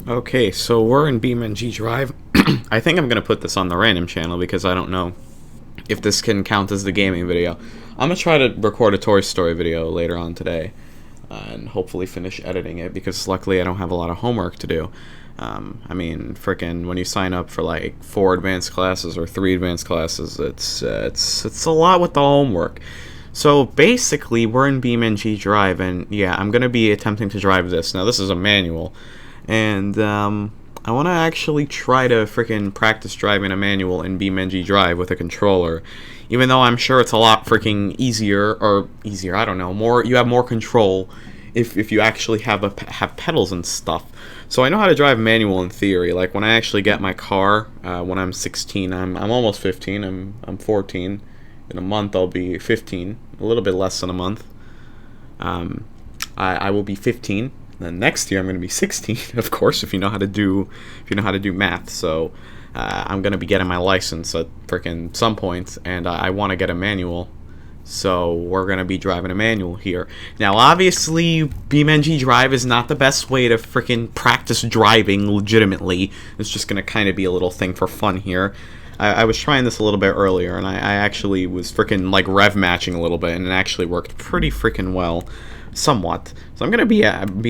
Okay, so we're in BeamNG Drive. I think I'm gonna put this on the random channel because I don't know if this can count as the gaming video. I'm gonna try to record a Toy Story video later on today, and hopefully finish editing it because luckily I don't have a lot of homework to do. I mean, frickin' when you sign up for like 4 advanced classes or 3 advanced classes, it's a lot with the homework. So basically, we're in BeamNG Drive, and yeah, I'm gonna be attempting to drive this. Now, this is a manual. And I want to actually try to freaking practice driving a manual in BeamNG Drive with a controller, even though I'm sure it's a lot freaking easier, I don't know, you have more control if you actually have pedals and stuff. So I know how to drive manual in theory. Like when I actually get my car when I'm 16, I'm almost 15. I'm 14. In a month I'll be 15, a little bit less than a month. I will be 15. Then next year I'm going to be 16, of course, if you know how to do math. So I'm going to be getting my license at freaking some point, and I want to get a manual. So we're going to be driving a manual here. Now, obviously, BeamNG Drive is not the best way to freaking practice driving legitimately. It's just going to kind of be a little thing for fun here. I was trying this a little bit earlier, and I actually was freaking like rev matching a little bit, and it actually worked pretty freaking well. Somewhat. So I'm gonna be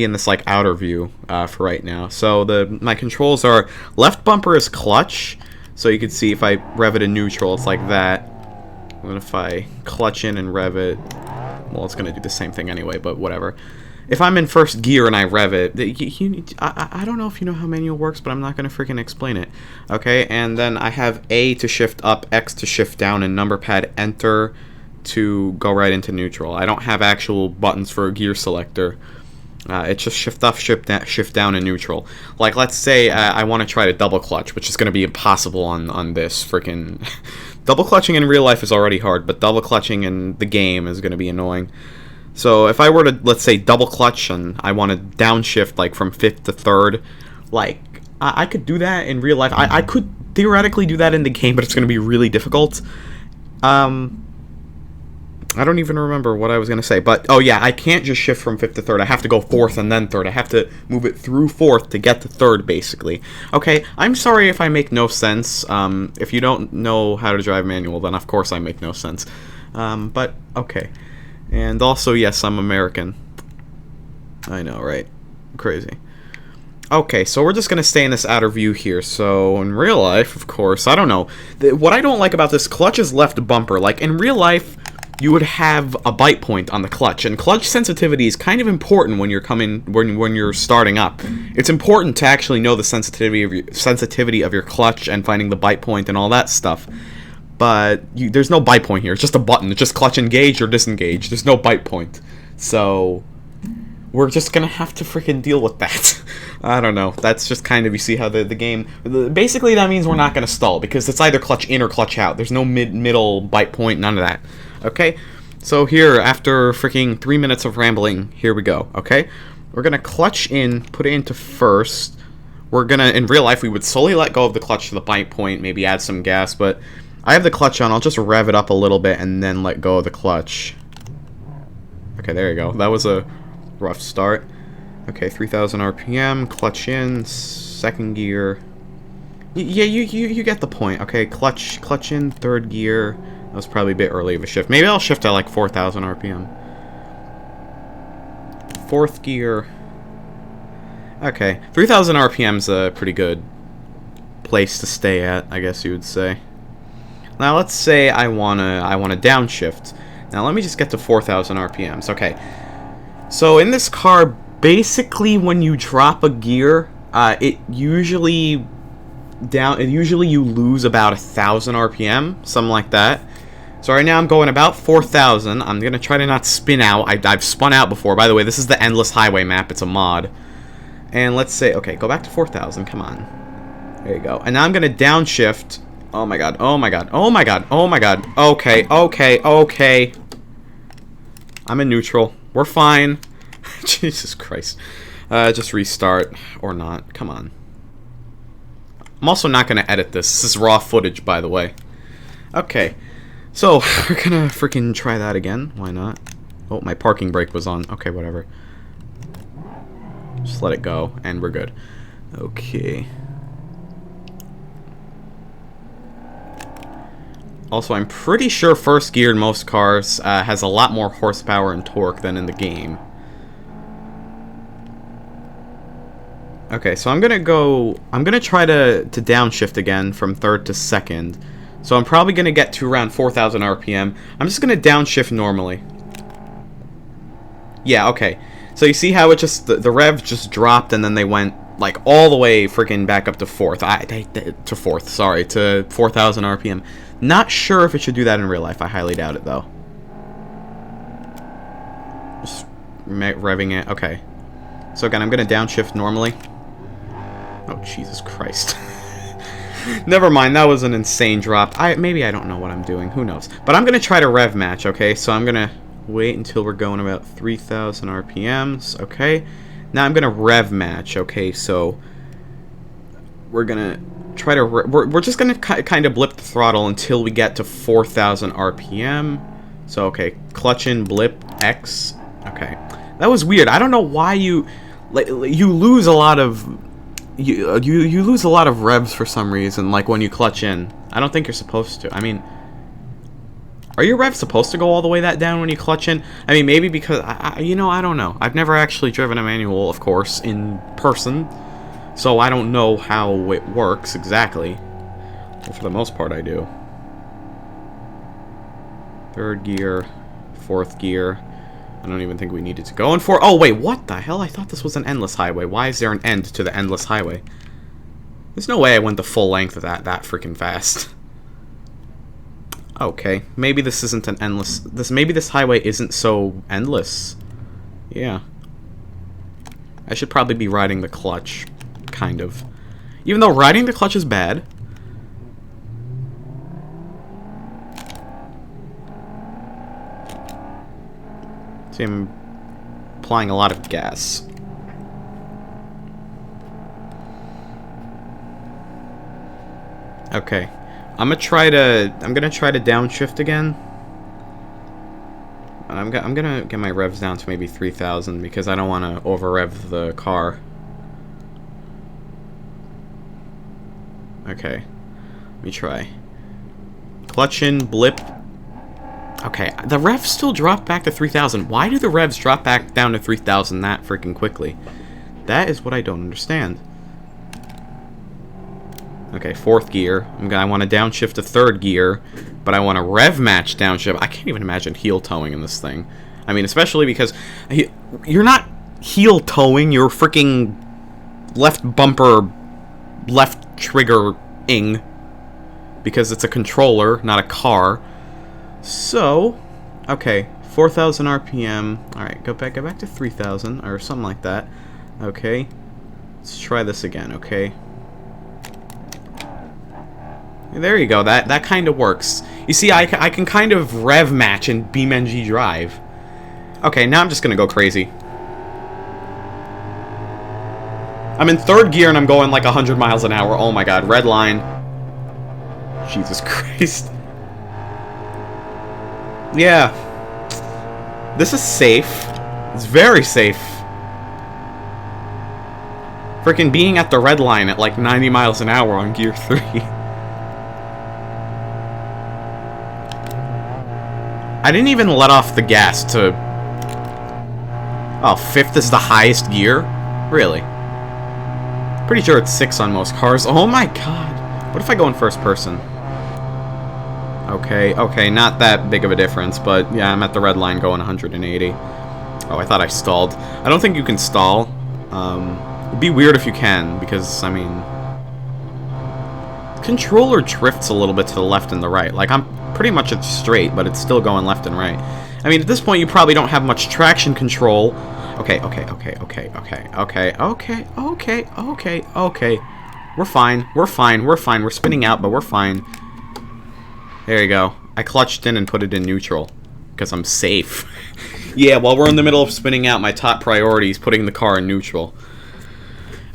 in this like outer view for right now. So my controls are left bumper is clutch. So you can see if I rev it in neutral, it's like that. And if I clutch in and rev it, well, it's gonna do the same thing anyway. But whatever. If I'm in first gear and I rev it, I don't know if you know how manual works, but I'm not gonna freaking explain it. Okay, and then I have A to shift up, X to shift down, and number pad enter to go right into neutral. I don't have actual buttons for a gear selector. It's just shift up, shift down, and neutral. Like, let's say I want to try to double clutch, which is going to be impossible on this freaking... Double clutching in real life is already hard, but double clutching in the game is going to be annoying. So if I were to, let's say, double clutch and I want to downshift like from 5th to 3rd, like, I could do that in real life. I could theoretically do that in the game, but it's going to be really difficult. I don't even remember what I was going to say, but, oh yeah, I can't just shift from 5th to 3rd. I have to go 4th and then 3rd. I have to move it through 4th to get to 3rd, basically. Okay, I'm sorry if I make no sense. If you don't know how to drive manual, then of course I make no sense. But, okay. And also, yes, I'm American. I know, right? Crazy. Okay, so we're just going to stay in this outer view here. So, in real life, of course, I don't know. What I don't like about this, clutch is left bumper. Like, in real life, you would have a bite point on the clutch, and clutch sensitivity is kind of important when you're starting up. It's important to actually know the sensitivity of your clutch and finding the bite point and all that stuff. But there's no bite point here. It's just a button. It's just clutch engage or disengage. There's no bite point. So we're just gonna have to freaking deal with that. I don't know. That's just kind of, you see how the game... Basically, that means we're not gonna stall, because it's either clutch in or clutch out. There's no middle bite point, none of that. Okay? So here, after freaking 3 minutes of rambling, here we go, okay? We're gonna clutch in, put it into first. We're gonna, in real life, we would slowly let go of the clutch to the bite point, maybe add some gas, but I have the clutch on. I'll just rev it up a little bit and then let go of the clutch. Okay, there you go. That was a rough start. Okay, 3,000 RPM, clutch in, 2nd gear. Yeah, you get the point. Okay, clutch in, 3rd gear. That was probably a bit early of a shift. Maybe I'll shift at like 4,000 RPM. 4th gear. Okay, 3,000 RPM's a pretty good place to stay at, I guess you would say. Now let's say I wanna downshift. Now let me just get to 4,000 RPMs. Okay. So in this car, basically when you drop a gear, usually you lose about 1,000 RPM, something like that. So right now I'm going about 4,000. I'm gonna try to not spin out. I've spun out before. By the way, this is the Endless Highway map. It's a mod. And let's say, okay, go back to 4,000. Come on. There you go. And now I'm gonna downshift. Oh my god. Oh my god. Oh my god. Oh my god. Okay. Okay. Okay. I'm in neutral. We're fine. Jesus Christ. Just restart. Or not. Come on. I'm also not going to edit this. This is raw footage, by the way. Okay. So, we're going to freaking try that again. Why not? Oh, my parking brake was on. Okay, whatever. Just let it go, and we're good. Okay. Also, I'm pretty sure first gear in most cars has a lot more horsepower and torque than in the game. Okay, so I'm gonna try to downshift again from third to second. So I'm probably gonna get to around 4,000 RPM. I'm just gonna downshift normally. Yeah, okay. So you see how it just, the rev just dropped and then they went like all the way freaking back up to to 4,000 RPM. Not sure if it should do that in real life. I highly doubt it though. Just revving it. Okay. So again, I'm gonna downshift normally. Oh, Jesus Christ. Never mind, that was an insane drop. Maybe I don't know what I'm doing. Who knows? But I'm gonna try to rev match, okay? So I'm gonna wait until we're going about 3,000 RPMs, okay? Now I'm gonna rev match, okay? So we're gonna try to we're just gonna kind of blip the throttle until we get to 4,000 RPM. So okay, clutch in, blip X. Okay, that was weird. I don't know why you lose a lot of you lose a lot of revs for some reason. Like when you clutch in, I don't think you're supposed to. I mean, are your revs supposed to go all the way that down when you clutch in? I mean, maybe because you know, I don't know. I've never actually driven a manual, of course, in person. So I don't know how it works exactly. Well, for the most part, I do. Third gear, fourth gear. I don't even think we needed to go in for. Oh wait, what the hell? I thought this was an endless highway. Why is there an end to the endless highway? There's no way I went the full length of that freaking fast. Okay, maybe this isn't an endless. Maybe this highway isn't so endless. Yeah. I should probably be riding the clutch. Kind of. Even though riding the clutch is bad. See, I'm applying a lot of gas. Okay. I'm gonna try to downshift again. And I'm gonna get my revs down to maybe 3,000 because I don't want to over rev the car. Okay, let me try. Clutch in, blip. Okay, the revs still drop back to 3,000. Why do the revs drop back down to 3,000 that freaking quickly? That is what I don't understand. Okay, fourth gear. I want to downshift to third gear, but I want to rev match downshift. I can't even imagine heel towing in this thing. I mean, especially because you're not heel towing, you're freaking left bumper, left trigger-ing, because it's a controller, not a car. So, okay, 4,000 RPM. Alright, go back to 3,000, or something like that. Okay, let's try this again, okay? There you go, that kind of works. You see, I can kind of rev match in BeamNG Drive. Okay, now I'm just gonna go crazy. I'm in third gear and I'm going like 100 miles an hour. Oh my god, red line. Jesus Christ. Yeah. This is safe. It's very safe. Freaking being at the red line at like 90 miles an hour on gear 3. I didn't even let off the gas to... Oh, fifth is the highest gear? Really? Pretty sure it's 6 on most cars. Oh my god. What if I go in first person? Okay, okay, not that big of a difference, but yeah, I'm at the red line going 180. Oh, I thought I stalled. I don't think you can stall. It'd be weird if you can, because, I mean... the controller drifts a little bit to the left and the right. Like, I'm pretty much straight, but it's still going left and right. I mean, at this point, you probably don't have much traction control. Okay. We're fine. We're spinning out, but we're fine. There you go. I clutched in and put it in neutral. Because I'm safe. Yeah, while we're in the middle of spinning out, my top priority is putting the car in neutral.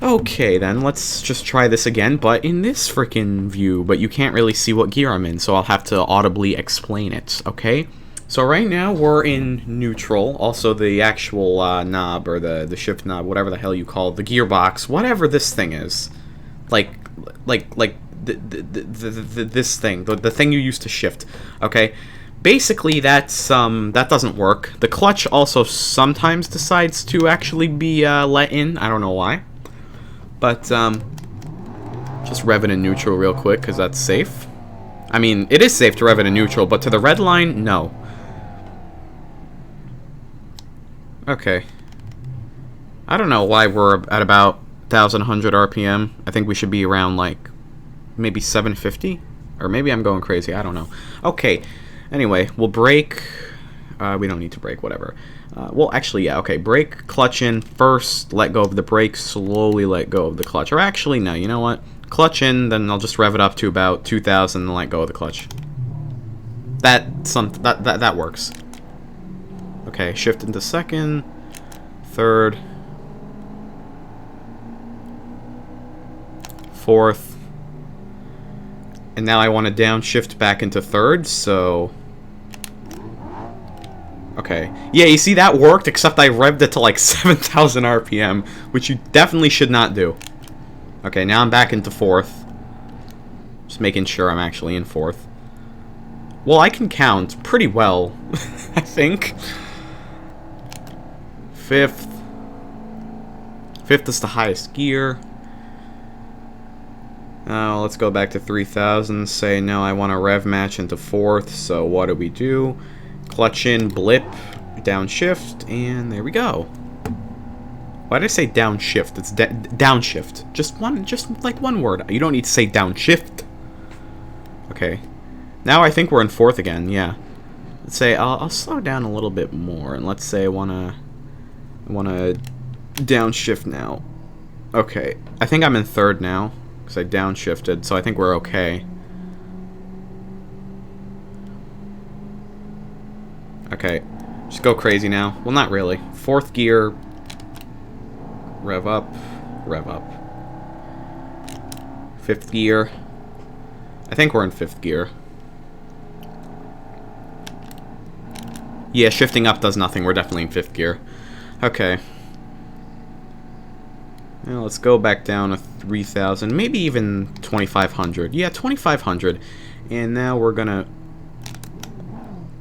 Okay, then, let's just try this again, but in this frickin' view, but you can't really see what gear I'm in, so I'll have to audibly explain it, okay? So right now we're in neutral. Also, the actual knob, or the shift knob, whatever the hell you call it, the gearbox, whatever this thing is, like this thing, the thing you use to shift. Okay, basically that's that doesn't work. The clutch also sometimes decides to actually be let in. I don't know why, but just rev it in neutral real quick because that's safe. I mean, it is safe to rev it in neutral, but to the red line, no. Okay. I don't know why we're at about 1,100 RPM. I think we should be around, like, maybe 750? Or maybe I'm going crazy. I don't know. Okay. Anyway, we'll brake. We don't need to brake, whatever. Well, actually, yeah, okay. Brake, clutch in first, let go of the brake, slowly let go of the clutch. Or actually, no, you know what? Clutch in, then I'll just rev it up to about 2,000 and let go of the clutch. That works. Okay, shift into second, third, fourth, and now I want to downshift back into third, so... Okay. Yeah, you see, that worked, except I revved it to like 7,000 RPM, which you definitely should not do. Okay, now I'm back into fourth. Just making sure I'm actually in fourth. Well, I can count pretty well, I think. Fifth. Fifth is the highest gear. Now let's go back to 3,000. Say no, I want to rev match into fourth. So what do? Clutch in, blip, downshift, and there we go. Why did I say downshift? It's downshift. Just like one word. You don't need to say downshift. Okay. Now I think we're in fourth again. Yeah. Let's say I'll slow down a little bit more, and let's say I wanna downshift now. Okay, I think I'm in third now because I downshifted, so I think we're okay. Okay, just go crazy now. Well, not really. Fourth gear. Rev up. Rev up. Fifth gear. I think we're in fifth gear. Yeah, shifting up does nothing. We're definitely in fifth gear. Okay. Now let's go back down to 3,000, maybe even 2,500. Yeah, 2,500. And now we're gonna...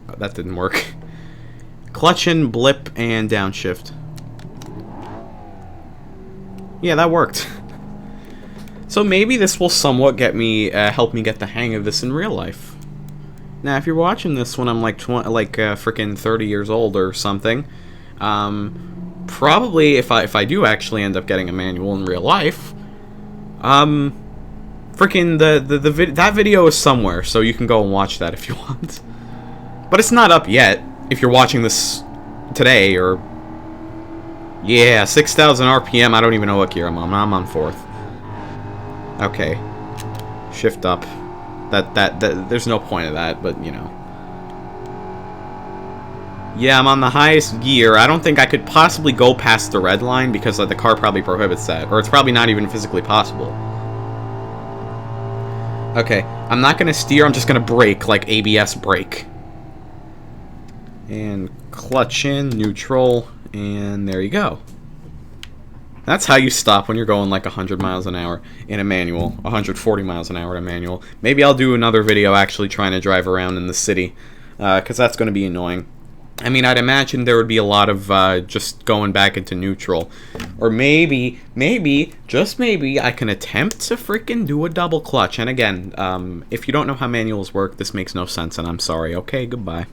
Oh, that didn't work. Clutch in, blip, and downshift. Yeah, that worked. So maybe this will somewhat get me, help me get the hang of this in real life. Now, if you're watching this when I'm like freaking 30 years old or something, probably if I do actually end up getting a manual in real life, freaking that video is somewhere, so you can go and watch that if you want. But it's not up yet. If you're watching this today, or yeah, 6,000 RPM. I don't even know what gear I'm on. I'm on fourth. Okay, shift up. That there's no point of that, but you know. Yeah, I'm on the highest gear. I don't think I could possibly go past the red line because the car probably prohibits that, or it's probably not even physically possible. Okay, I'm not gonna steer. I'm just gonna brake, like ABS brake. And clutch in, neutral, and there you go. That's how you stop when you're going like 100 miles an hour in a manual, 140 miles an hour in a manual. Maybe I'll do another video actually trying to drive around in the city, because that's going to be annoying. I mean, I'd imagine there would be a lot of just going back into neutral. Or maybe, just maybe, I can attempt to freaking do a double clutch. And again, if you don't know how manuals work, this makes no sense, and I'm sorry. Okay, goodbye.